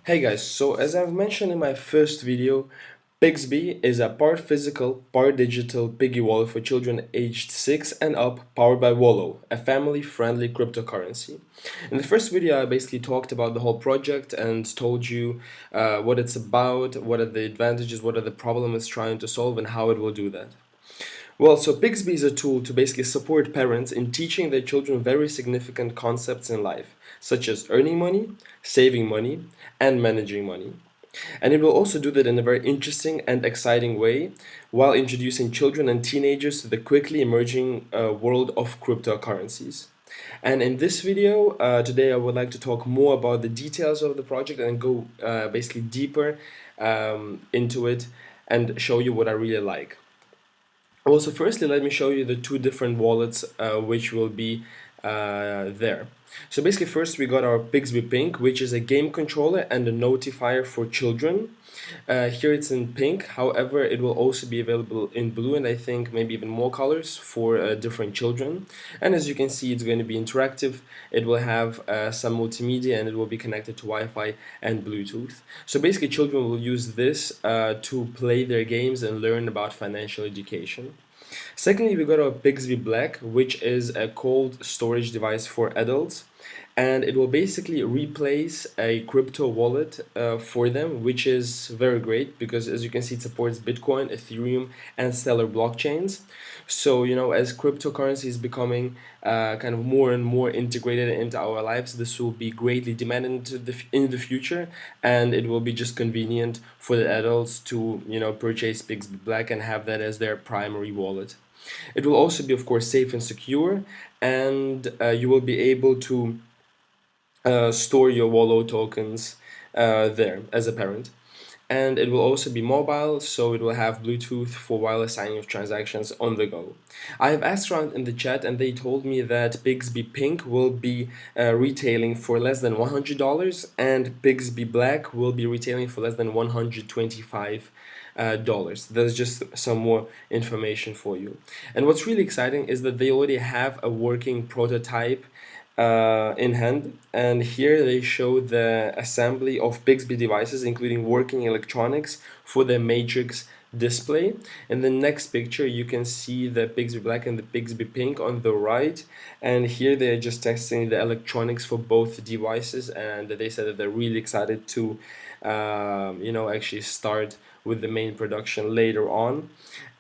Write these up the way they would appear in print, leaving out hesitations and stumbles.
Hey guys, so as I've mentioned in my first video, Pigzbe is a part physical, part digital piggy wallet for children aged 6 and up, powered by Wollo, a family-friendly cryptocurrency. In the first video, I basically talked about the whole project and told you what it's about, what are the advantages, what are the problems it's trying to solve, and how it will do that. Well, so Pigzbe is a tool to basically support parents in teaching their children very significant concepts in life, such as earning money, saving money, and managing money. And it will also do that in a very interesting and exciting way while introducing children and teenagers to the quickly emerging world of cryptocurrencies. And in this video, today I would like to talk more about the details of the project and go basically deeper into it and show you what I really like. Also, firstly, let me show you the two different wallets which will be there. So basically, first we got our Pigzbe Pink, which is a game controller and a notifier for children. Here it's in pink, however, it will also be available in blue and I think maybe even more colors for different children. And as you can see, it's going to be interactive. It will have some multimedia and it will be connected to Wi-Fi and Bluetooth. So basically, children will use this to play their games and learn about financial education. Secondly, we got our Pigzbe Black, which is a cold storage device for adults, and it will basically replace a crypto wallet for them, which is very great because, as you can see, it supports Bitcoin, Ethereum, and Stellar blockchains. So, as cryptocurrency is becoming kind of more and more integrated into our lives, this will be greatly demanded in the future, and it will be just convenient for the adults to, purchase Pigzbe Black and have that as their primary wallet. It will also be, of course, safe and secure, and you will be able to store your Wollo tokens there as a parent. And it will also be mobile, so it will have Bluetooth for wireless signing of transactions on the go. I have asked around in the chat, and they told me that Pigzbe Pink will be retailing for less than $100, and Pigzbe Black will be retailing for less than $125. There's just some more information for you. And what's really exciting is that they already have a working prototype in hand, and here they show the assembly of Pigzbe devices including working electronics for the matrix display. In the next picture you can see the Pigzbe Black and the Pigzbe Pink on the right, and here they're just testing the electronics for both devices, and they said that they're really excited to actually start with the main production later on.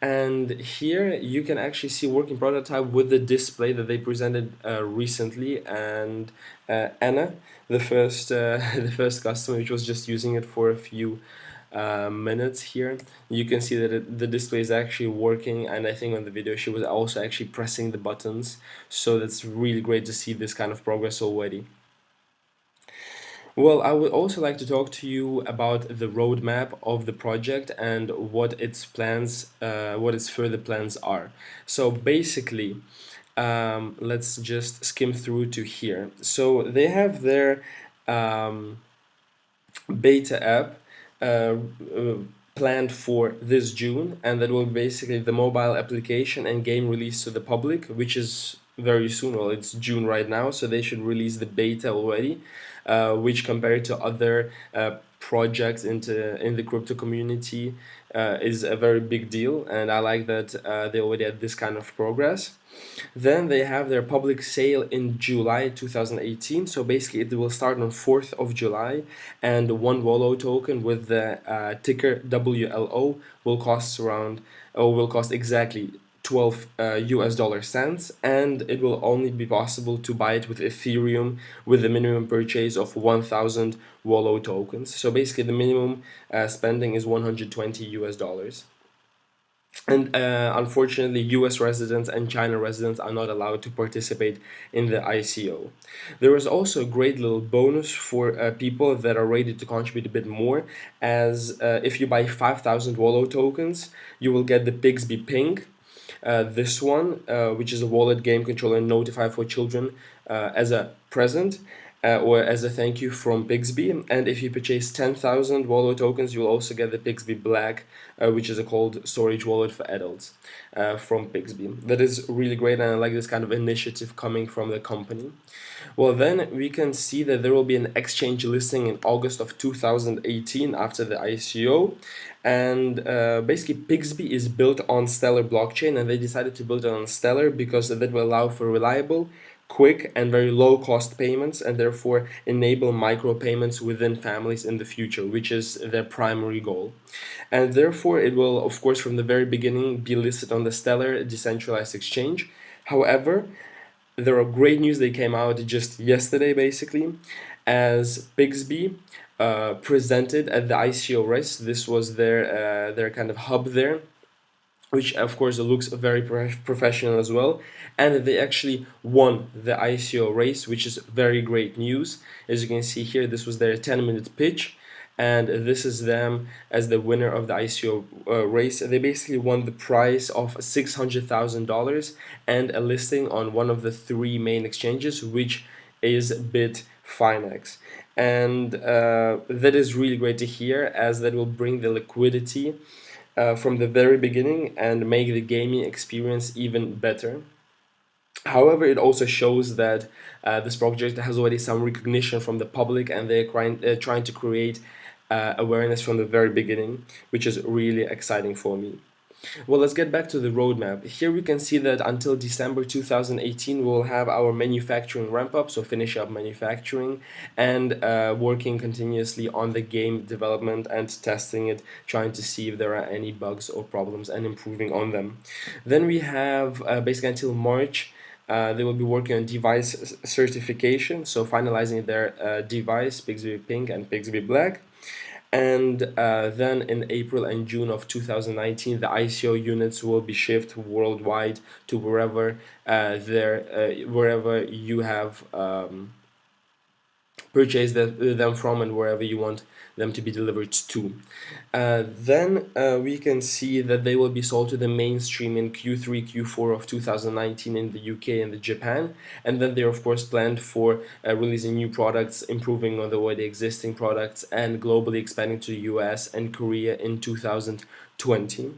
And here you can actually see working prototype with the display that they presented recently, and Anna, the first the first customer, which was just using it for a few minutes here, you can see that the display is actually working, and I think on the video she was also actually pressing the buttons, so that's really great to see this kind of progress already. Well, I would also like to talk to you about the roadmap of the project and what its plans, what its further plans are. So basically, let's just skim through to here. So they have their um, beta app uh, uh, planned for this June, and that will be basically the mobile application and game release to the public, which is very soon. Well, it's June right now, so they should release the beta already, which compared to other projects in the crypto community is a very big deal, and I like that they already had this kind of progress. Then they have their public sale in July 2018. So basically, it will start on 4th of July, and one Wollo token with the ticker WLO will cost around, or will cost exactly 12 US dollar cents, and it will only be possible to buy it with Ethereum with a minimum purchase of 1000 Wollo tokens. So basically, the minimum spending is 120 US dollars. And unfortunately, US residents and China residents are not allowed to participate in the ICO. There is also a great little bonus for people that are ready to contribute a bit more, as if you buy 5,000 Wollo tokens, you will get the Pigzbe Pink, this one, which is a wallet game controller and notifier for children as a present. or as a thank you from Pigzbe. And if you purchase 10,000 Wollo tokens, you'll also get the Pigzbe Black, which is a cold storage wallet for adults from Pigzbe. That is really great, and I like this kind of initiative coming from the company. Well, then we can see that there will be an exchange listing in August of 2018 after the ICO. And basically, Pigzbe is built on Stellar blockchain, and they decided to build it on Stellar because that will allow for reliable, quick, and very low cost payments, and therefore enable micropayments within families in the future, which is their primary goal. And therefore, it will, of course, from the very beginning, be listed on the Stellar decentralized exchange. However, there are great news. They came out just yesterday, basically, as Pigzbe presented at the ICO Race. This was their kind of hub there, which of course looks very professional as well. And they actually won the ICO Race, which is very great news. As you can see here, this was their 10-minute pitch, and this is them as the winner of the ICO Race. They basically won the prize of $600,000 and a listing on one of the three main exchanges, which is Bitfinex. And that is really great to hear, as that will bring the liquidity from the very beginning and make the gaming experience even better. However, it also shows that this project has already some recognition from the public, and they're trying to create awareness from the very beginning, which is really exciting for me. Well, let's get back to the roadmap. Here we can see that until December 2018, we'll have our manufacturing ramp up, so finish up manufacturing and working continuously on the game development and testing it, trying to see if there are any bugs or problems and improving on them. Then we have basically until March. They will be working on device certification, so finalizing their device, Pigzbe Pink and Pigzbe Black. And then in April and June of 2019, the ICO units will be shipped worldwide to wherever wherever you have purchase them from, and wherever you want them to be delivered to. Then we can see that they will be sold to the mainstream in Q3, Q4 of 2019 in the UK and the Japan. And then they're of course planned for releasing new products, improving on the way the existing products, and globally expanding to the US and Korea in 2020.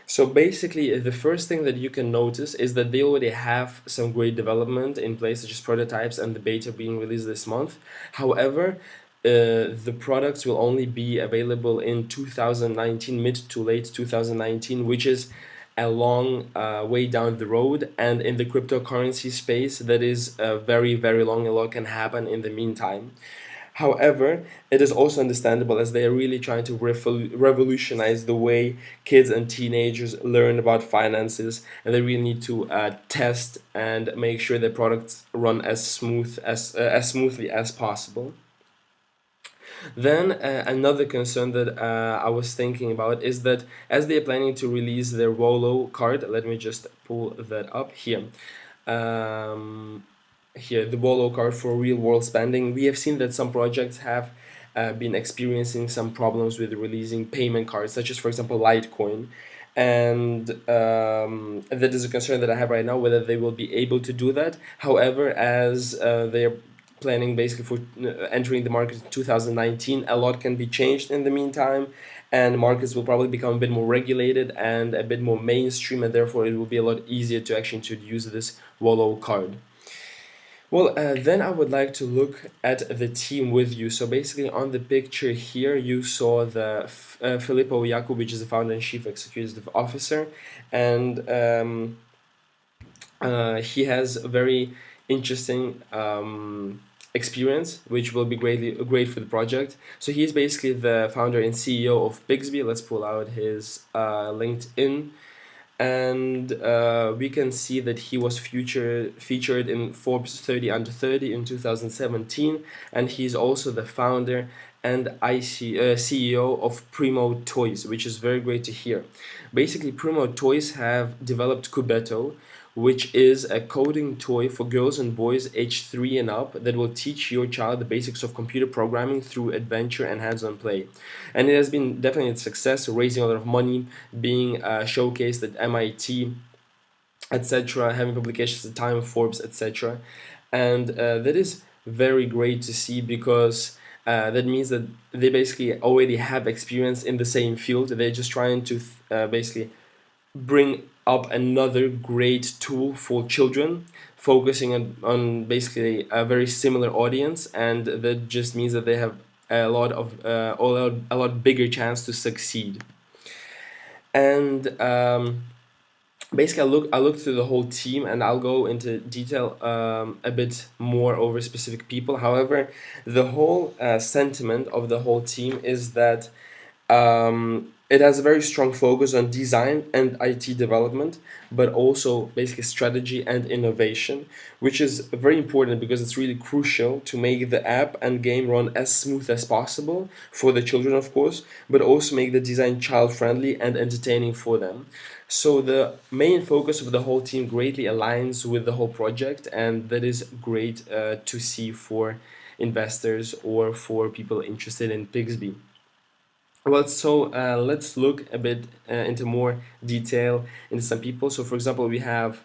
So basically, the first thing that you can notice is that they already have some great development in place, such as prototypes and the beta being released this month. However, the products will only be available in 2019, mid to late 2019, which is a long way down the road. And in the cryptocurrency space, that is very, very long. A lot can happen in the meantime. However, it is also understandable, as they are really trying to revolutionize the way kids and teenagers learn about finances, and they really need to test and make sure their products run as smoothly as possible. Then another concern that I was thinking about is that as they are planning to release their Wollo card, let me just pull that up here. Um, Here, the Wollo card for real world spending. We have seen that some projects have been experiencing some problems with releasing payment cards, such as, for example, Litecoin. And that is a concern that I have right now, whether they will be able to do that. However, as they're planning basically for entering the market in 2019, a lot can be changed in the meantime, and markets will probably become a bit more regulated and a bit more mainstream, and therefore it will be a lot easier to actually introduce this Wollo card. Well, then I would like to look at the team with you. So basically, on the picture here, you saw the Filippo Jakub, which is the founder and chief executive officer, and he has a very interesting experience, which will be great for the project. So he's basically the founder and CEO of Pigzbe. Let's pull out his LinkedIn, and we can see that he was featured in Forbes 30 Under 30 in 2017, and he's also the founder and CEO of Primo Toys, which is very great to hear. Basically, Primo Toys have developed Cubeto, which is a coding toy for girls and boys aged 3 and up that will teach your child the basics of computer programming through adventure and hands-on play. And it has been definitely a success, raising a lot of money, being showcased at MIT, etc., having publications at Time, Forbes, etc. And that is very great to see because that means that they basically already have experience in the same field. They're just trying to basically bring up another great tool for children, focusing on basically a very similar audience, and that just means that they have a lot bigger chance to succeed. And basically I look through the whole team, and I'll go into detail a bit more over specific people. However, the whole sentiment of the whole team is that it has a very strong focus on design and IT development, but also basically strategy and innovation, which is very important because it's really crucial to make the app and game run as smooth as possible for the children, of course, but also make the design child friendly and entertaining for them. So the main focus of the whole team greatly aligns with the whole project, and that is great to see for investors or for people interested in Pigzbe. Well, so let's look a bit into more detail into some people. So, for example, we have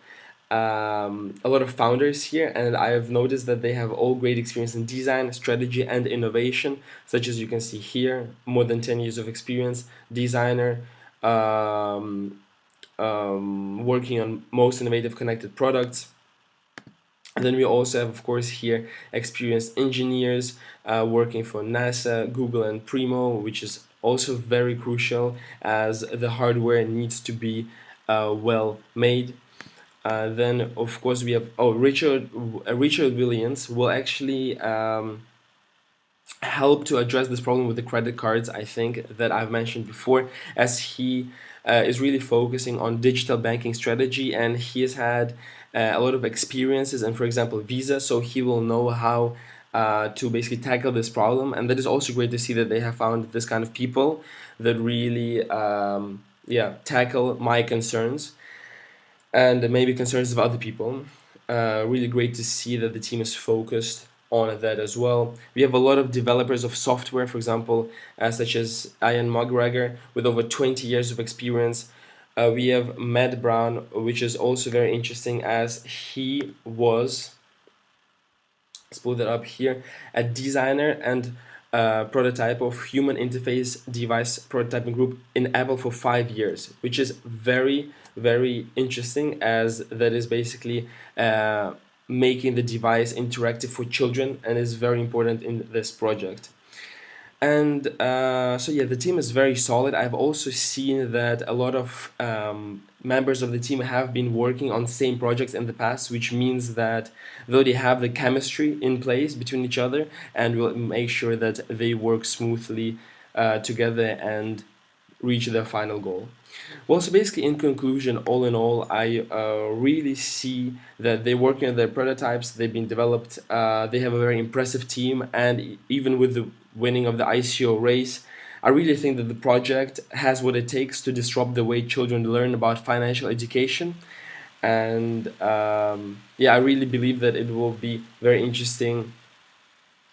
a lot of founders here, and I have noticed that they have all great experience in design, strategy, and innovation, such as you can see here, more than 10 years of experience, designer, um, working on most innovative connected products. And then we also have, of course, here experienced engineers working for NASA, Google, and Primo, which is also very crucial as the hardware needs to be well made. Then, of course, we have Richard Williams will actually help to address this problem with the credit cards, I think, that I've mentioned before, as he is really focusing on digital banking strategy, and he has had a lot of experiences and, for example, Visa, so he will know how to basically tackle this problem. And that is also great to see that they have found this kind of people that really tackle my concerns and maybe concerns of other people. Really great to see that the team is focused on that as well. We have a lot of developers of software, for example, such as Ian McGregor with over 20 years of experience. We have Matt Brown, which is also very interesting as he was, let's pull that up here, a designer and prototype of human interface device prototyping group in Apple for 5 years, which is very, very interesting as that is basically making the device interactive for children and is very important in this project. And so yeah, the team is very solid. I've also seen that a lot of members of the team have been working on same projects in the past, which means that though they have the chemistry in place between each other, and will make sure that they work smoothly together and reach their final goal. Well, so basically, in conclusion, all in all, I really see that they're working on their prototypes. They've been developed. They have a very impressive team, and even with the winning of the ICO race, I really think that the project has what it takes to disrupt the way children learn about financial education. And yeah, I really believe that it will be very interesting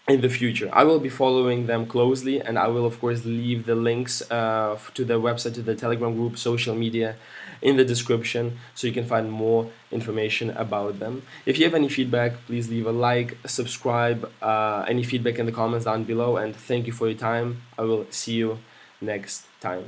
in the future. I will be following them closely, and I will, of course, leave the links to their website, to the Telegram group, social media in the description so you can find more information about them. If you have any feedback, please leave a like, subscribe, any feedback in the comments down below, and thank you for your time. I will see you next time.